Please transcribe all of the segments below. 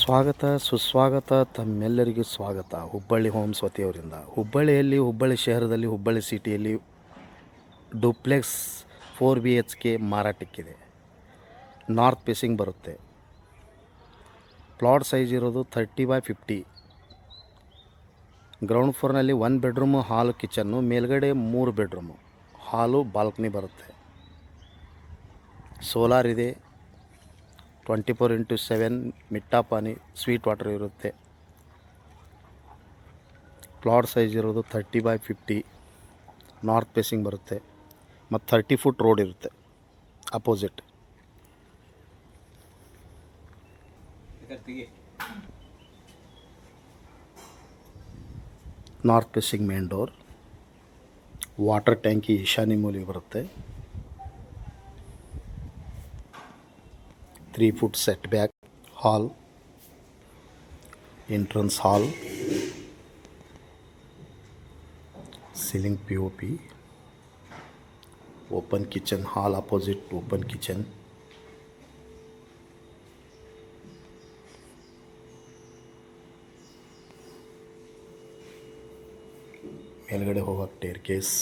ಸ್ವಾಗತ ಸುಸ್ವಾಗತ ತಮ್ಮೆಲ್ಲರಿಗೂ ಸ್ವಾಗತ. ಹುಬ್ಬಳ್ಳಿ ಹೋಮ್ಸ್ ವತಿಯವರಿಂದ ಹುಬ್ಬಳ್ಳಿ ಶಹರದಲ್ಲಿ ಹುಬ್ಬಳ್ಳಿ ಸಿಟಿಯಲ್ಲಿ ಡೂಪ್ಲೆಕ್ಸ್ 4 BHK ಮಾರಾಟಕ್ಕಿದೆ. ನಾರ್ತ್ ಫೇಸಿಂಗ್ ಬರುತ್ತೆ. ಪ್ಲಾಟ್ ಸೈಜ್ ಇರೋದು 30x50. ಗ್ರೌಂಡ್ ಫ್ಲೋರ್ನಲ್ಲಿ 1 ಬೆಡ್ರೂಮು, ಹಾಲು, ಕಿಚನ್ನು, ಮೇಲ್ಗಡೆ 3 ಬೆಡ್ರೂಮು, ಹಾಲು, ಬಾಲ್ಕನಿ ಬರುತ್ತೆ. ಸೋಲಾರ್ ಇದೆ. 24x7 ಮಿಟ್ಟಾ ಪಾನಿ, ಸ್ವೀಟ್ ವಾಟರ್ ಇರುತ್ತೆ. ಪ್ಲಾಟ್ ಸೈಜ್ ಇರೋದು 30x50. ನಾರ್ತ್ ಫೇಸಿಂಗ್ ಬರುತ್ತೆ ಮತ್ತು 30 ಫುಟ್ ರೋಡ್ ಇರುತ್ತೆ opposite. North facing main door, water ಟ್ಯಾಂಕಿ ಈಶಾನ್ಯ ಮೂಲೆಗೆ ಬರುತ್ತೆ. 3 foot set back, hall, entrance ಹಾಲ್, ಸೀಲಿಂಗ್ POP, ಓಪನ್ ಕಿಚನ್, ಹಾಲ್ ಅಪೋಸಿಟ್ ಓಪನ್ ಕಿಚನ್. ಮೇಲ್ಗಡೆ ಹೋಗೋಕ್ಕೆ stair case,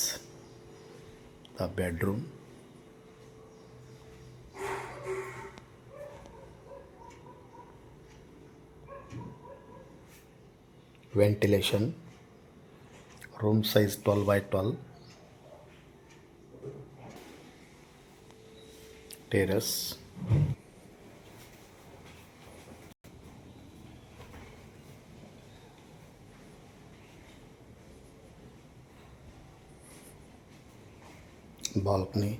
the bedroom, ventilation, room size 12x12, terrace, balcony,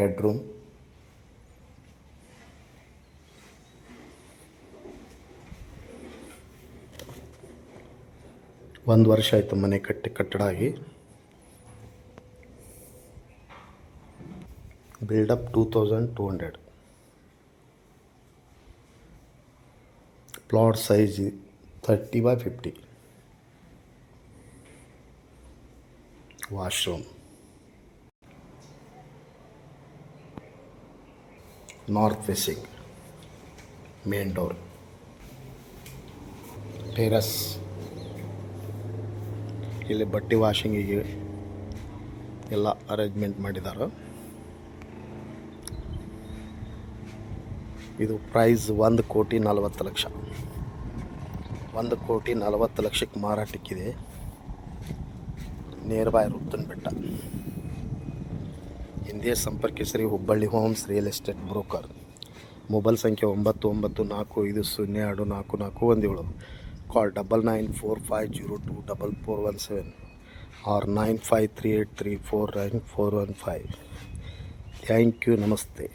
bedroom, ಒಂದು ವರ್ಷ ಆಯಿತು ಮನೆ ಕಟ್ಟಡ ಆಗಿ. Build up 2200. Plot size 30x50. Washroom, north facing main door, terrace, ಇಲ್ಲಿ ಬಟ್ಟೆ ವಾಷಿಂಗಿಗೆ ಎಲ್ಲ ಅರೇಂಜ್ಮೆಂಟ್ ಮಾಡಿದ್ದಾರೆ. ಇದು ಪ್ರೈಸ್ 1,40,00,000. 1,40,00,000 ಮಾರಾಟಕ್ಕಿದೆ. ನಿಯರ್ ಬೈ ರುತ್ತನ್ ಬೆಟ್ಟ. ಹಿಂದೆ ಸಂಪರ್ಕಿಸಿರಿ Hubballi homes real estate broker. Mobile ಸಂಖ್ಯೆ 9945024417. Call 9945024417 or 9538349415. Thank you. ನಮಸ್ತೆ.